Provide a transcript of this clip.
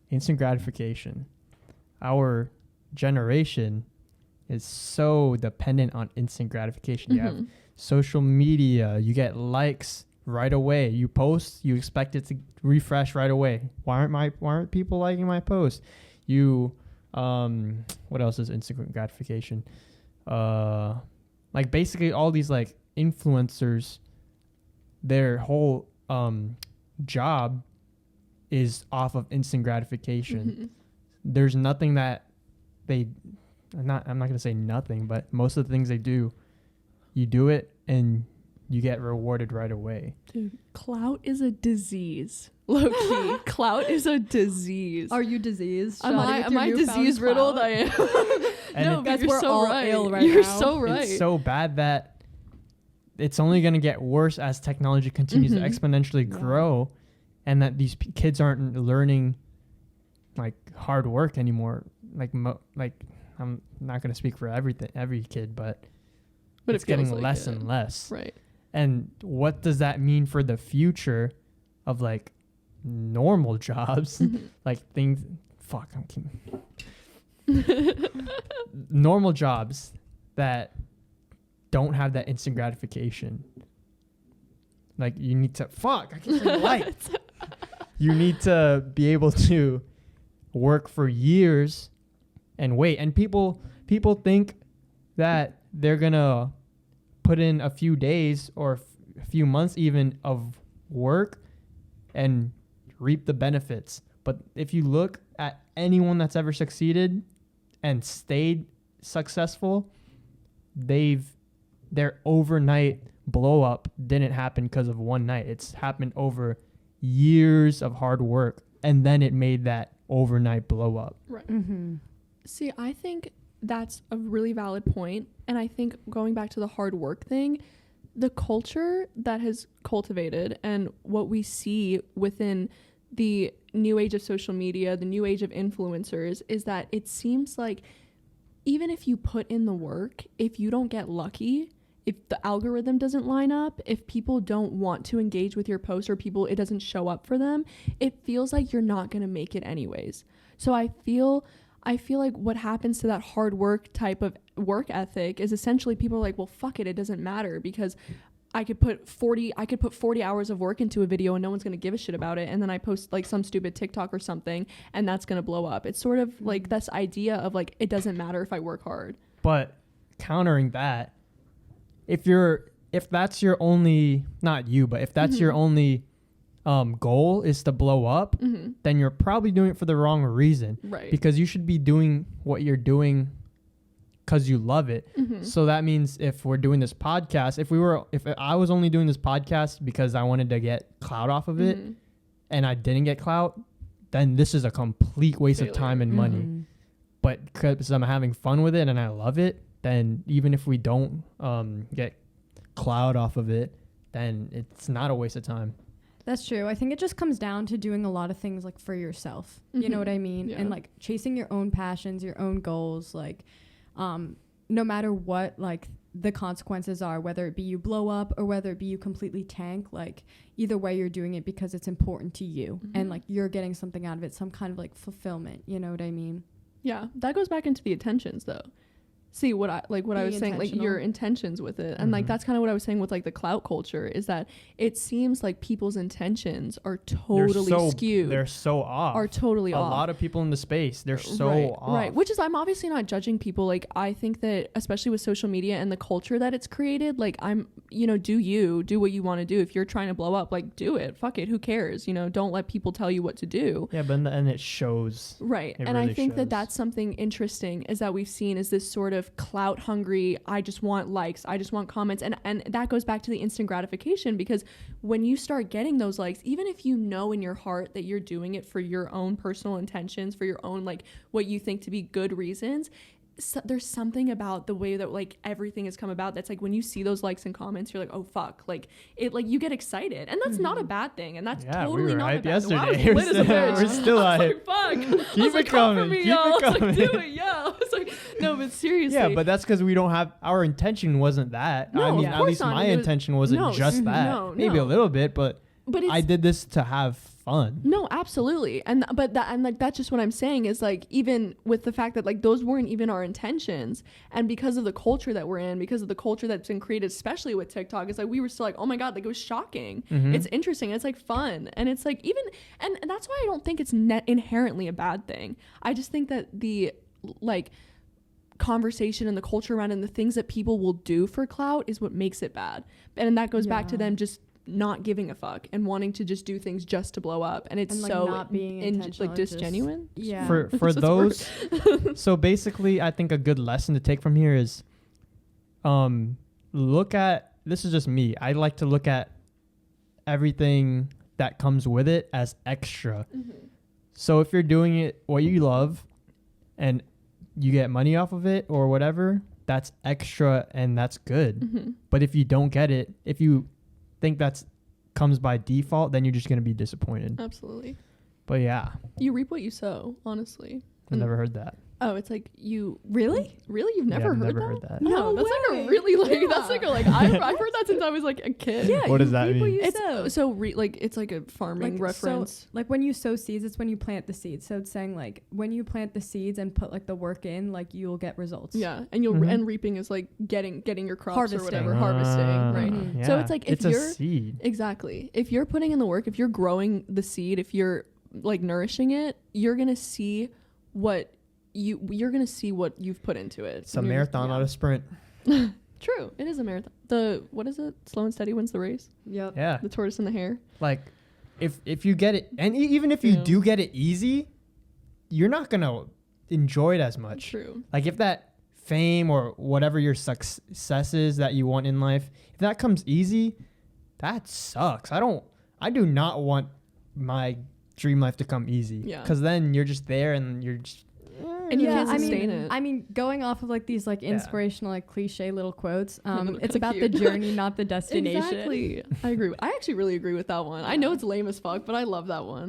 instant gratification. Our generation is so dependent on instant gratification. You have social media, you get likes right away. You post, you expect it to refresh right away. Why aren't people liking my post? You what else is instant gratification? Like basically all these like influencers, their whole job is off of instant gratification. There's nothing that I'm not going to say nothing, but most of the things they do, you do it and you get rewarded right away. Dude, clout is a disease. Low key. Clout is a disease. Are you diseased? Am I disease riddled? I am. No, guys, you're we're so all right. ill right You're now. so right. It's so bad that it's only going to get worse as technology continues to exponentially grow, and that these kids aren't learning like hard work anymore. Like I'm not going to speak for every kid, but it's getting like less and less. Right. And what does that mean for the future of like normal jobs? Like things, I'm kidding. Normal jobs that don't have that instant gratification. Like you need to, I can't say light. You need to be able to work for years and wait. And people think that they're going to put in a few days or a few months even of work and reap the benefits. But if you look at anyone that's ever succeeded and stayed successful, their overnight blow up didn't happen because of one night. It's happened over years of hard work, and then it made that overnight blow up. Right. See, I think that's a really valid point. And I think going back to the hard work thing, the culture that has cultivated and what we see within the new age of social media, the new age of influencers, is that it seems like even if you put in the work, if you don't get lucky, if the algorithm doesn't line up, if people don't want to engage with your post or it doesn't show up for them, it feels like you're not going to make it anyways. So I feel like what happens to that hard work type of work ethic is essentially people are like, well, fuck it doesn't matter because I could put 40 hours of work into a video and no one's going to give a shit about it. And then I post like some stupid TikTok or something and that's going to blow up. It's sort of like this idea of like, it doesn't matter if I work hard. But countering that, if that's your only, not you, but if that's your only goal is to blow up, then you're probably doing it for the wrong reason. Right. Because you should be doing what you're doing because you love it. So that means if we're doing this podcast, if I was only doing this podcast because I wanted to get clout off of it and I didn't get clout, then this is a complete waste of time and money. But because I'm having fun with it and I love it, then even if we don't get clout off of it, then it's not a waste of time. That's true. I think it just comes down to doing a lot of things like for yourself. You know what I mean? Yeah. And like chasing your own passions, your own goals, like no matter what like the consequences are, whether it be you blow up or whether it be you completely tank, like either way you're doing it because it's important to you and like you're getting something out of it, some kind of like fulfillment. You know what I mean? Yeah. That goes back into the intentions though. See what I was saying, like your intentions with it. And like, that's kind of what I was saying with like the clout culture is that it seems like people's intentions are totally skewed. They're so off. Are totally off. A lot of people in the space, they're so off. Right. Which is, I'm obviously not judging people. Like, I think that especially with social media and the culture that it's created, like do what you want to do. If you're trying to blow up, like do it. Fuck it. Who cares? Don't let people tell you what to do. Yeah. But in the end it shows. Right. And really I think that that's something interesting is that we've seen is this sort of clout hungry, I just want likes, I just want comments, and that goes back to the instant gratification, because when you start getting those likes, even if you know in your heart that you're doing it for your own personal intentions, for your own like what you think to be good reasons, there's something about the way that like everything has come about that's like when you see those likes and comments you're like, oh fuck, like it, like you get excited, and that's not a bad thing, and that's totally not a bad thing. Well, I was lit as a bitch. We're still I at was like, fuck. Keep it coming. Me, Keep it coming. I was like, do it, yeah. I was like, no, but seriously. Yeah, but that's because we don't have, our intention wasn't that. No, I mean, of at course least not. my intention wasn't just that. Maybe a little bit, but but it's, I did this to have fun. no, absolutely. And like that's just what I'm saying is like, even with the fact that like those weren't even our intentions, and because of the culture that we're in, because of the culture that's been created, especially with TikTok, it's like we were still like, oh my god, like it was shocking. Mhm. It's interesting, it's like fun, and it's like even and that's why I don't think it's inherently a bad thing. I just think that the like conversation and the culture around and the things that people will do for clout is what makes it bad. And that goes back to them just not giving a fuck and wanting to just do things just to blow up, and it's And, like, so not being intentional, like just- disgenuine. Yeah. For That's the those, so basically, I think a good lesson to take from here is, look at, this is just me. I like to look at everything that comes with it as extra. So if you're doing it what you love, and you get money off of it or whatever, that's extra and that's good. But if you don't get it, if you think that's comes by default, then you're just gonna be disappointed. Absolutely. But yeah, You reap what you sow, honestly. I've never heard that. Oh, it's like you Really? You've never I've heard never that? heard that. No, that's like way. a really like that's Yeah. like a like I've heard that since I was like a kid. Yeah. What does you that reap what mean? you It's sow. so like it's like a farming Like, reference. like when you sow seeds, it's when you plant the seeds. So it's saying like when you plant the seeds and put like the work in, like you'll get results. Yeah, and you'll Mhm. and reaping is like getting your crops Harvesting. or whatever, harvesting, right? Mhm. So it's like if it's a you're- seed. Exactly. If you're putting in the work, if you're growing the seed, if you're like nourishing it, you're gonna see what you're gonna see what you've put into it. It's a And you're- marathon, not a sprint. True, it is a marathon. The what is it? Slow and steady wins the race. Yep. Yeah, The tortoise and the hare. like if you get it, and even if you Yeah. do get it easy, you're not gonna enjoy it as much. True. Like if that fame or whatever your success is that you want in life, if that comes easy, that sucks. I do not want my dream life to come easy. Yeah. Because then you're just there and you're just. And you can't I sustain mean, it. I mean, going off of like these like Yeah. inspirational, like cliche little quotes, they're it's kinda about cute. the journey, not the destination. Exactly. I agree. I actually really agree with that one. I know it's lame as fuck, but I love that one.